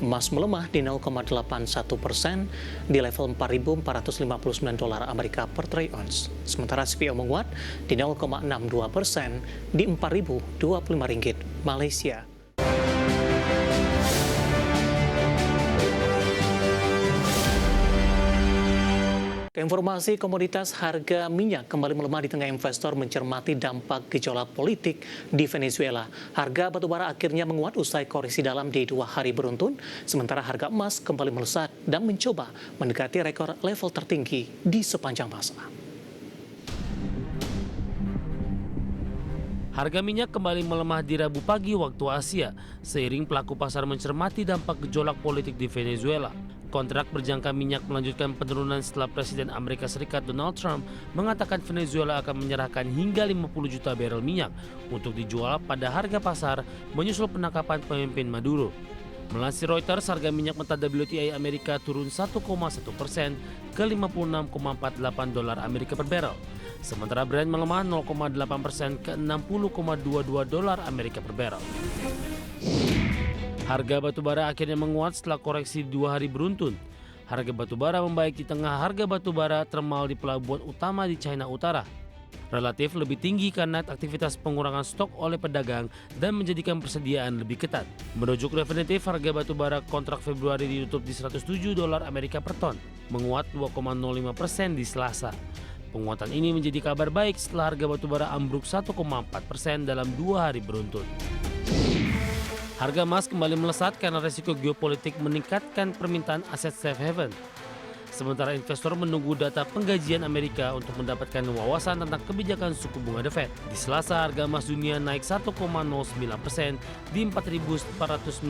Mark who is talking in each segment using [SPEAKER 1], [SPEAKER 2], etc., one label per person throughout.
[SPEAKER 1] Emas melemah di 0,81% di level 4.459 dolar Amerika per troy ounce. Sementara CPO menguat di 0,62% di 4.025 ringgit Malaysia. Informasi komoditas, harga minyak kembali melemah di tengah investor mencermati dampak gejolak politik di Venezuela. Harga batubara akhirnya menguat usai koreksi dalam di 2 hari beruntun, sementara harga emas kembali melesat dan mencoba mendekati rekor level tertinggi di sepanjang masa.
[SPEAKER 2] Harga minyak kembali melemah di Rabu pagi waktu Asia, seiring pelaku pasar mencermati dampak gejolak politik di Venezuela. Kontrak berjangka minyak melanjutkan penurunan setelah Presiden Amerika Serikat Donald Trump mengatakan Venezuela akan menyerahkan hingga 50 juta barel minyak untuk dijual pada harga pasar menyusul penangkapan pemimpin Maduro. Melansir Reuters, harga minyak mentah WTI Amerika turun 1,1% ke 56,48 dolar Amerika per barel. Sementara Brent melemah 0,8% ke 60,22 dolar Amerika per barel. Harga batubara akhirnya menguat setelah koreksi 2 hari beruntun. Harga batubara membaik di tengah harga batubara termal di pelabuhan utama di China Utara. Relatif lebih tinggi karena aktivitas pengurangan stok oleh pedagang dan menjadikan persediaan lebih ketat. Merujuk definitif, harga batubara kontrak Februari ditutup di 107 dolar Amerika per ton, menguat 2,05% di Selasa. Penguatan ini menjadi kabar baik setelah harga batubara ambruk 1,4% dalam 2 hari beruntun. Harga emas kembali melesat karena resiko geopolitik meningkatkan permintaan aset safe haven. Sementara investor menunggu data penggajian Amerika untuk mendapatkan wawasan tentang kebijakan suku bunga The Fed. Di Selasa, harga emas dunia naik 1,09% di 4.496,79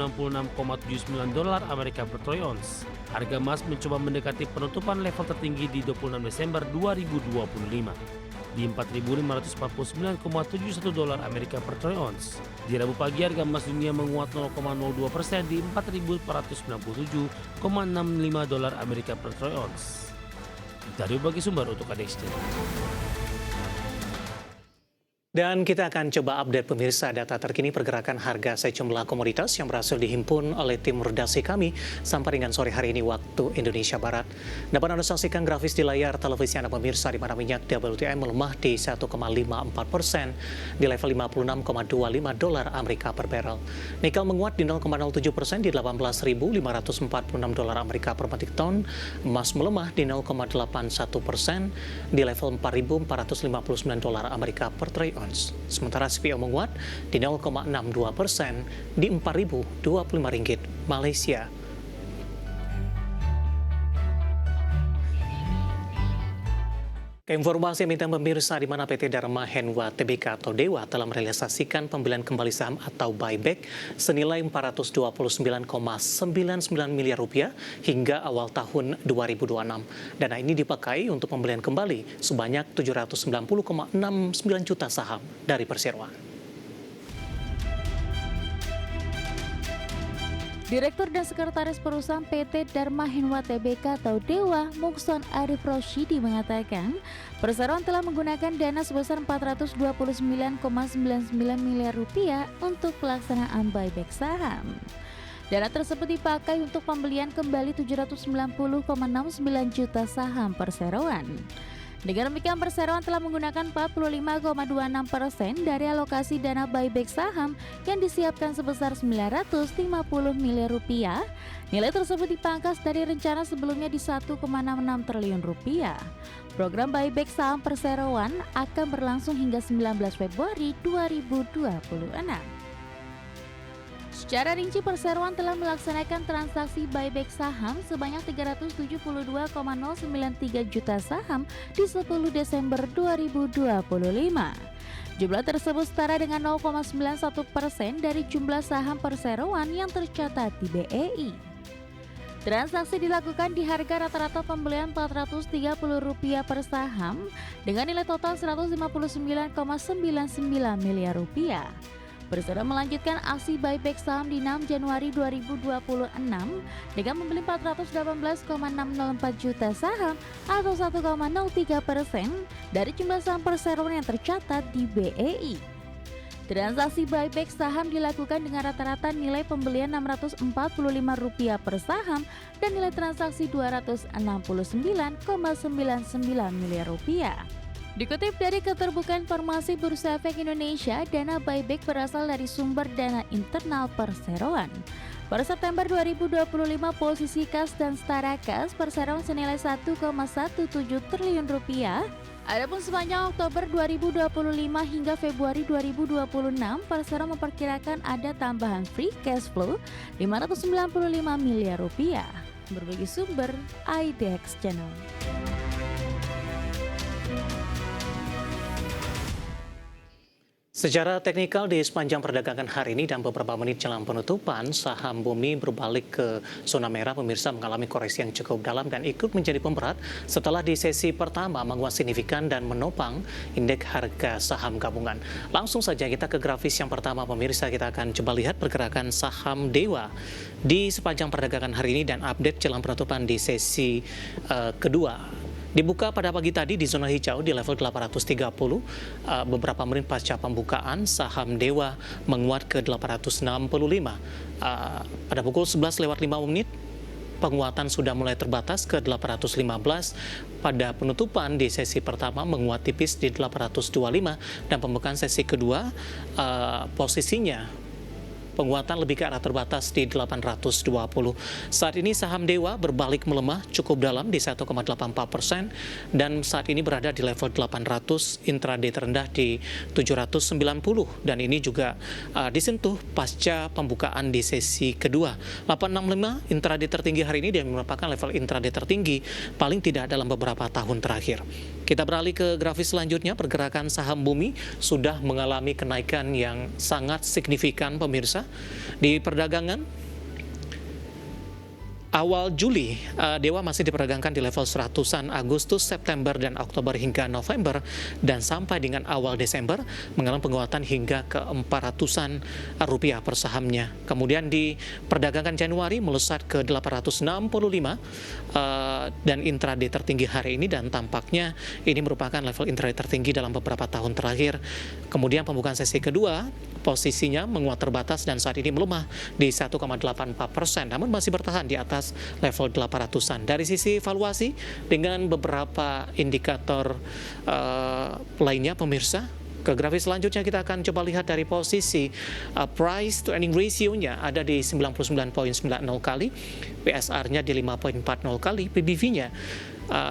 [SPEAKER 2] dolar Amerika per troy ounce. Harga emas mencoba mendekati penutupan level tertinggi di 26 Desember 2025. Di 4.549,71 dolar Amerika per troy ounce. Di Rabu pagi, harga emas dunia menguat 0,02% di 4.497,65 dolar Amerika per troy ounce. Dari berbagai sumber untuk ADXT.
[SPEAKER 1] Dan kita akan coba update pemirsa data terkini pergerakan harga sejumlah komoditas yang berhasil dihimpun oleh tim redaksi kami sampai dengan sore hari ini waktu Indonesia Barat. Dapat Anda saksikan grafis di layar televisi Anda pemirsa di mana minyak WTI melemah di 1,54% di level 56,25 dolar Amerika per barrel. Nikel menguat di 0,07% di 18.546 dolar Amerika per metric ton. Emas melemah di 0,81% di level 4.459 dolar Amerika per troy ounce. Sementara CPO menguat di 0,62% di 4.025 ringgit Malaysia. Informasi minta pemirsa di mana PT Dharma Henwa Tbk atau Dewa telah merealisasikan pembelian kembali saham atau buyback senilai 429,99 miliar rupiah hingga awal tahun 2026. Dana ini dipakai untuk pembelian kembali sebanyak 790,69 juta saham dari perseroan.
[SPEAKER 3] Direktur dan Sekretaris Perusahaan PT Dharma Henwa Tbk atau Dewa, Mukson Arif Roshidi mengatakan, perseroan telah menggunakan dana sebesar 429,99 miliar rupiah untuk pelaksanaan buyback saham. Dana tersebut dipakai untuk pembelian kembali 790,69 juta saham perseroan. Dengan demikian, perseroan telah menggunakan 45,26% dari alokasi dana buyback saham yang disiapkan sebesar 950 miliar rupiah. Nilai tersebut dipangkas dari rencana sebelumnya di 1,66 triliun rupiah. Program buyback saham perseroan akan berlangsung hingga 19 Februari 2026. Secara rinci, perseroan telah melaksanakan transaksi buyback saham sebanyak 372,093 juta saham di 10 Desember 2025. Jumlah tersebut setara dengan 0,91% dari jumlah saham perseroan yang tercatat di BEI. Transaksi dilakukan di harga rata-rata pembelian Rp430 per saham dengan nilai total Rp159,99 miliar. Perseroan melanjutkan aksi buyback saham di 6 Januari 2026 dengan membeli 418,604 juta saham atau 1,03% dari jumlah saham perseroan yang tercatat di BEI. Transaksi buyback saham dilakukan dengan rata-rata nilai pembelian Rp645 per saham dan nilai transaksi Rp269,99 miliar. Dikutip dari Keterbukaan Informasi Bursa Efek Indonesia, dana buyback berasal dari sumber dana internal perseroan. Per September 2025, posisi kas dan setara kas perseroan senilai Rp1,17 triliun. Adapun sepanjang Oktober 2025 hingga Februari 2026, Persero memperkirakan ada tambahan free cash flow Rp595 miliar. Berbagai sumber IDX Channel.
[SPEAKER 1] Secara teknikal di sepanjang perdagangan hari ini dan beberapa menit jelang penutupan, saham Bumi berbalik ke zona merah. Pemirsa mengalami koreksi yang cukup dalam dan ikut menjadi pemberat setelah di sesi pertama menguat signifikan dan menopang indeks harga saham gabungan. Langsung saja kita ke grafis yang pertama, pemirsa. Kita akan coba lihat pergerakan saham Dewa di sepanjang perdagangan hari ini dan update jelang penutupan di sesi kedua. Dibuka pada pagi tadi di zona hijau di level 830, beberapa menit pasca pembukaan saham Dewa menguat ke 865. Pada pukul 11:05 penguatan sudah mulai terbatas ke 815. Pada penutupan di sesi pertama menguat tipis di 825 dan pembukaan sesi kedua posisinya penguatan lebih ke arah terbatas di 820. Saat ini saham Dewa berbalik melemah cukup dalam di 1,84% dan saat ini berada di level 800, intraday terendah di 790 dan ini juga disentuh pasca pembukaan di sesi kedua. 865 intraday tertinggi hari ini dan merupakan level intraday tertinggi paling tidak dalam beberapa tahun terakhir. Kita beralih ke grafis selanjutnya. Pergerakan saham Bumi sudah mengalami kenaikan yang sangat signifikan, pemirsa. Di perdagangan awal Juli, Dewa masih diperdagangkan di level 100-an. Agustus, September, dan Oktober hingga November, dan sampai dengan awal Desember mengalami penguatan hingga ke 400-an rupiah per sahamnya. Kemudian di perdagangan Januari melesat ke 865 dan intraday tertinggi hari ini, dan tampaknya ini merupakan level intraday tertinggi dalam beberapa tahun terakhir. Kemudian pembukaan sesi kedua posisinya menguat terbatas dan saat ini melemah di 1,84%, namun masih bertahan di atas level 800-an. Dari sisi valuasi dengan beberapa indikator lainnya, pemirsa, ke grafis selanjutnya kita akan coba lihat dari posisi price to earning ratio-nya ada di 99.90 kali, PSR-nya di 5.40 kali, PBV-nya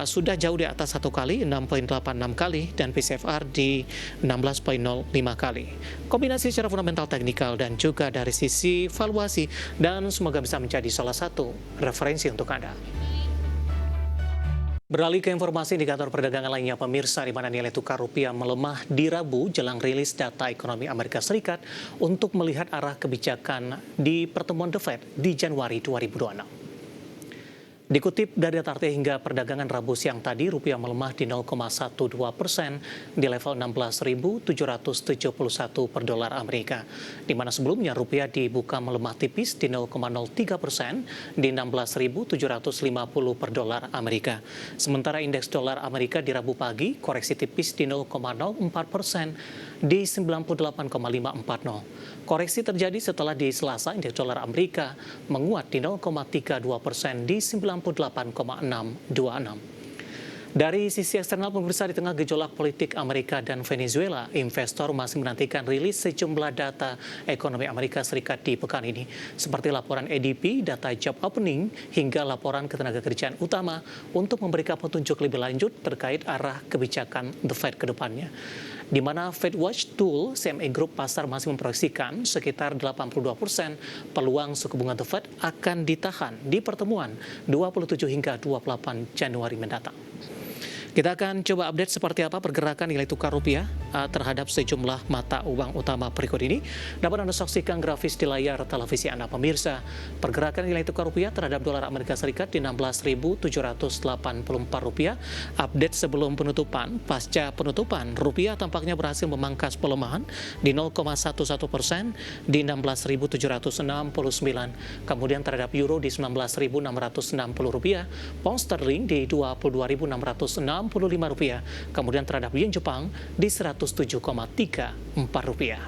[SPEAKER 1] sudah jauh di atas 1 kali, 6.86 kali, dan PCFR di 16.05 kali. Kombinasi secara fundamental, teknikal, dan juga dari sisi valuasi, dan semoga bisa menjadi salah satu referensi untuk Anda. Beralih ke informasi indikator perdagangan lainnya, pemirsa, di mana nilai tukar rupiah melemah di Rabu jelang rilis data ekonomi Amerika Serikat untuk melihat arah kebijakan di pertemuan The Fed di Januari 2026. Dikutip dari data RT hingga perdagangan Rabu siang tadi, rupiah melemah di 0,12% di level 16.771 per dolar Amerika, di mana sebelumnya rupiah dibuka melemah tipis di 0,03% di 16.750 per dolar Amerika. Sementara indeks dolar Amerika di Rabu pagi koreksi tipis di 0,04% di 98,540. Koreksi terjadi setelah di Selasa indeks dolar Amerika menguat di 0,32% di 98,626. Dari sisi eksternal, pemirsa, di tengah gejolak politik Amerika dan Venezuela, investor masih menantikan rilis sejumlah data ekonomi Amerika Serikat di pekan ini, seperti laporan ADP, data job opening, hingga laporan ketenagakerjaan utama untuk memberikan petunjuk lebih lanjut terkait arah kebijakan The Fed ke depannya. Di mana FedWatch Tool CME Group pasar masih memproyeksikan sekitar 82% peluang suku bunga The Fed akan ditahan di pertemuan 27 hingga 28 Januari mendatang. Kita akan coba update seperti apa pergerakan nilai tukar rupiah terhadap sejumlah mata uang utama berikut ini. Dapat Anda saksikan grafis di layar televisi Anda, pemirsa. Pergerakan nilai tukar rupiah terhadap dolar Amerika Serikat di 16.784 rupiah. Update sebelum penutupan, pasca penutupan, rupiah tampaknya berhasil memangkas pelemahan di 0,11% di 16.769. Kemudian terhadap euro di 19.660 rupiah, pound sterling di 22.665 rupiah, kemudian terhadap yen Jepang di 107,34 rupiah.